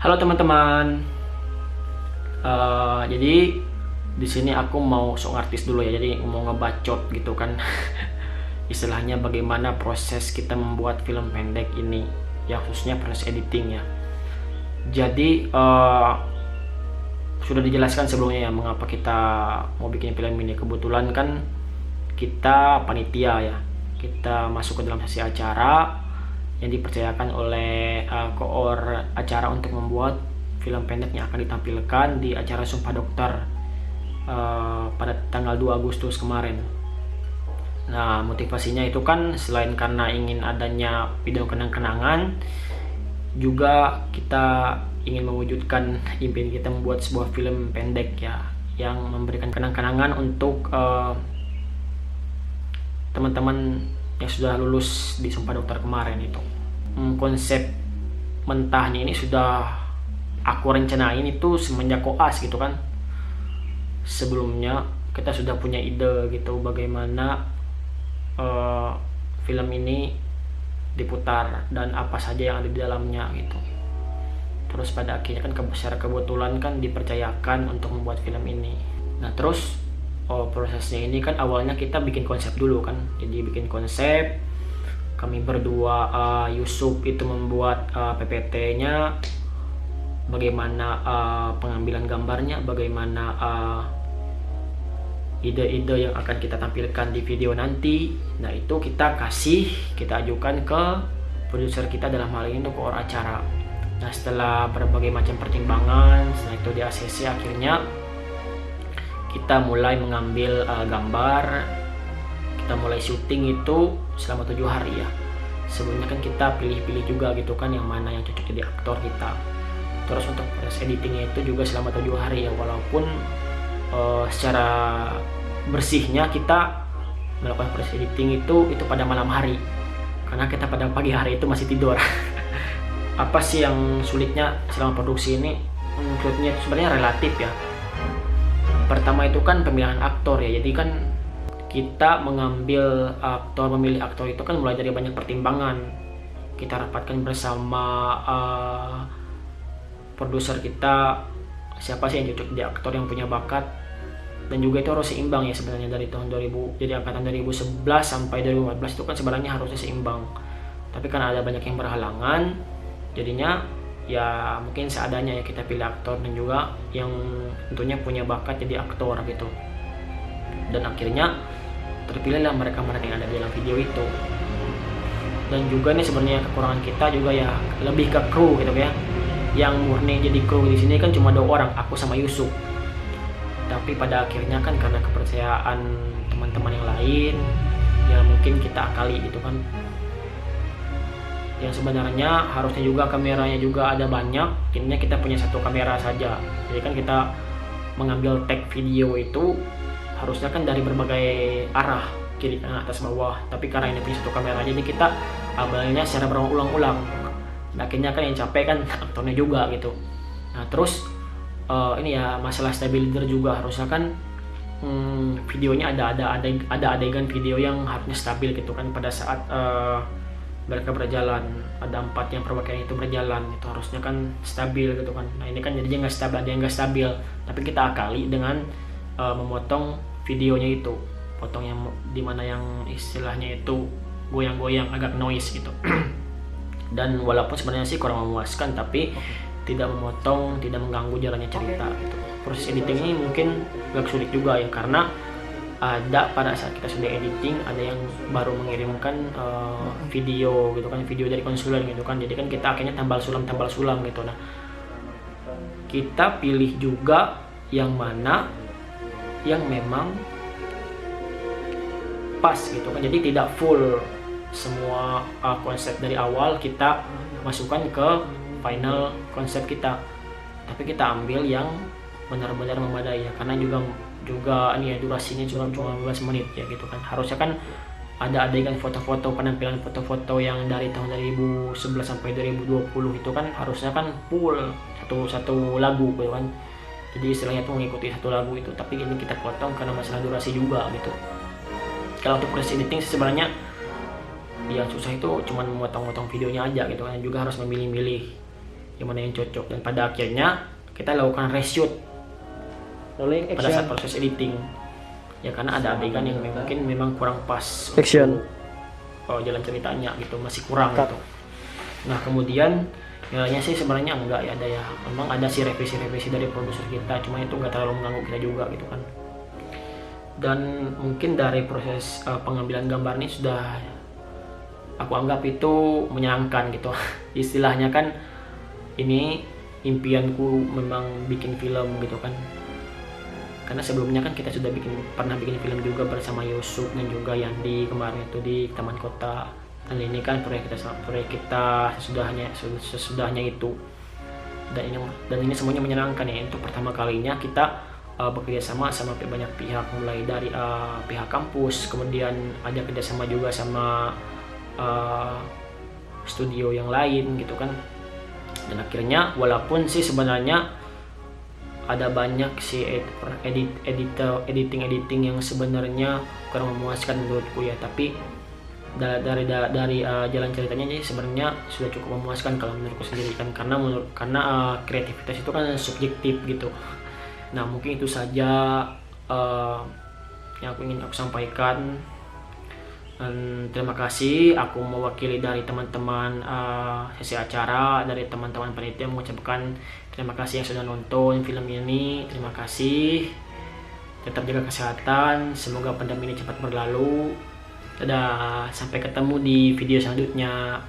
Halo teman-teman. Jadi di sini aku mau sok artis dulu ya. Jadi mau ngebacot gitu kan. Istilahnya bagaimana proses kita membuat film pendek ini, ya khususnya proses editing ya. Jadi sudah dijelaskan sebelumnya ya mengapa kita mau bikin film ini. Kebetulan kan kita panitia ya. Kita masuk ke dalam sesi acara yang dipercayakan oleh koor acara untuk membuat film pendek yang akan ditampilkan di acara Sumpah Dokter pada tanggal 2 Agustus kemarin. Nah, motivasinya itu kan selain karena ingin adanya video kenang-kenangan, juga kita ingin mewujudkan impian kita membuat sebuah film pendek ya yang memberikan kenang-kenangan untuk teman-teman yang sudah lulus di Sumpah Dokter kemarin itu. Konsep mentahnya ini sudah aku rencanain itu semenjak koas gitu kan. Sebelumnya kita sudah punya ide gitu bagaimana film ini diputar dan apa saja yang ada di dalamnya gitu. Terus pada akhirnya kan secara kebetulan kan dipercayakan untuk membuat film ini. Nah terus prosesnya ini kan awalnya kita bikin konsep dulu kan. Jadi bikin konsep, kami berdua Yusuf itu membuat PPT-nya, bagaimana pengambilan gambarnya, bagaimana ide-ide yang akan kita tampilkan di video nanti. Nah itu kita ajukan ke produser kita, dalam hal ini untuk koor acara. Nah setelah berbagai macam pertimbangan, setelah itu di ACC akhirnya kita mulai mengambil gambar, kita mulai syuting itu selama 7 hari ya. Sebelumnya kan kita pilih-pilih juga gitu kan yang mana yang cocok jadi aktor kita. Terus untuk proses editingnya itu juga selama 7 hari ya, walaupun secara bersihnya kita melakukan proses editing itu pada malam hari, karena kita pada pagi hari itu masih tidur. Apa sih yang sulitnya selama produksi ini? Sulitnya sebenarnya relatif ya. Pertama itu kan pemilihan aktor ya. Jadi kan kita memilih aktor itu kan mulai dari banyak pertimbangan. Kita rapatkan bersama produser kita siapa sih yang cocok jadi aktor yang punya bakat, dan juga itu harus seimbang ya sebenarnya dari tahun 2000, jadi angkatan 2011 sampai 2014 itu kan sebenarnya harusnya seimbang, tapi kan ada banyak yang berhalangan, jadinya ya mungkin seadanya ya kita pilih aktor dan juga yang tentunya punya bakat jadi aktor gitu. Dan akhirnya terpilihlah mereka-mereka yang ada di dalam video itu. Dan juga nih sebenarnya kekurangan kita juga ya lebih ke kru gitu ya. Yang murni jadi kru di sini kan cuma 2 orang, aku sama Yusuf. Tapi pada akhirnya kan karena kepercayaan teman-teman yang lain, ya mungkin kita akali gitu kan. Yang sebenarnya harusnya juga kameranya juga ada banyak, intinya kita punya 1 kamera saja. Jadi kan kita mengambil tag video itu harusnya kan dari berbagai arah, kiri kanan atas bawah, tapi karena ini punya 1 kamera jadi kita ambilnya secara berulang-ulang. Nah, akhirnya kan yang capek kan aktornya juga gitu. Nah terus ini ya masalah stabilizer juga, harusnya kan videonya ada adegan video yang harusnya stabil gitu kan pada saat mereka berjalan, ada 4 yang perwakilan itu berjalan, itu harusnya kan stabil gitu kan. Nah ini kan jadinya nggak stabil, ada yang nggak stabil, tapi kita akali dengan memotong videonya itu, potong yang dimana yang istilahnya itu goyang-goyang, agak noise gitu. Dan walaupun sebenarnya sih kurang memuaskan, tapi tidak memotong, tidak mengganggu jalannya cerita gitu. Proses editing ini mungkin agak sulit juga ya, karena ada pada saat kita sudah editing ada yang baru mengirimkan video gitu kan, video dari konsulen gitu kan. Jadi kan kita akhirnya tambal sulam gitu. Nah kita pilih juga yang mana yang memang pas gitu kan. Jadi tidak full semua konsep dari awal kita masukkan ke final konsep kita, tapi kita ambil yang benar-benar memadai ya, karena juga ini ya durasinya cuma 15 menit ya gitu kan. Harusnya kan ada adegan foto-foto, penampilan foto-foto yang dari tahun 2011 sampai 2020 itu kan harusnya kan full satu lagu gitu kan. Jadi istilahnya tuh mengikuti 1 lagu itu, tapi ini kita potong karena masalah durasi juga gitu. Kalau untuk proses editing sebenarnya yang susah itu cuma memotong-motong videonya aja gitu kan, juga harus memilih-milih yang mana yang cocok, dan pada akhirnya kita lakukan reshoot Rolling pada saat action. proses editing ya, karena ada adegan yang mungkin memang kurang pas Action. untuk jalan ceritanya gitu, masih kurang Cut. gitu. Nah kemudian nilainya sih sebenarnya enggak ya, ada ya, memang ada sih revisi-revisi dari produser kita, cuma itu nggak terlalu mengganggu kita juga gitu kan. Dan mungkin dari proses pengambilan gambar ini sudah aku anggap itu menyenangkan gitu. Istilahnya kan ini impianku memang bikin film gitu kan, karena sebelumnya kan kita sudah pernah bikin film juga bersama Yusuf dan juga Yandi kemarin itu di Taman Kota, dan ini kan proyek kita sesudahnya itu, dan ini semuanya menyenangkan ya. Untuk pertama kalinya kita bekerja sama banyak pihak, mulai dari pihak kampus, kemudian ada kerjasama juga sama studio yang lain gitu kan. Dan akhirnya walaupun sih sebenarnya ada banyak sih editing yang sebenarnya kurang memuaskan menurutku ya, tapi dari jalan ceritanya sih sebenarnya sudah cukup memuaskan kalau menurutku sendiri kan, karena kreativitas itu kan subjektif gitu. Nah mungkin itu saja yang ingin aku sampaikan. Dan terima kasih, aku mewakili dari teman-teman sesi acara, dari teman-teman panitia mengucapkan terima kasih yang sudah nonton film ini. Terima kasih, tetap jaga kesehatan, semoga pandemi ini cepat berlalu. Dadah, sampai ketemu di video selanjutnya.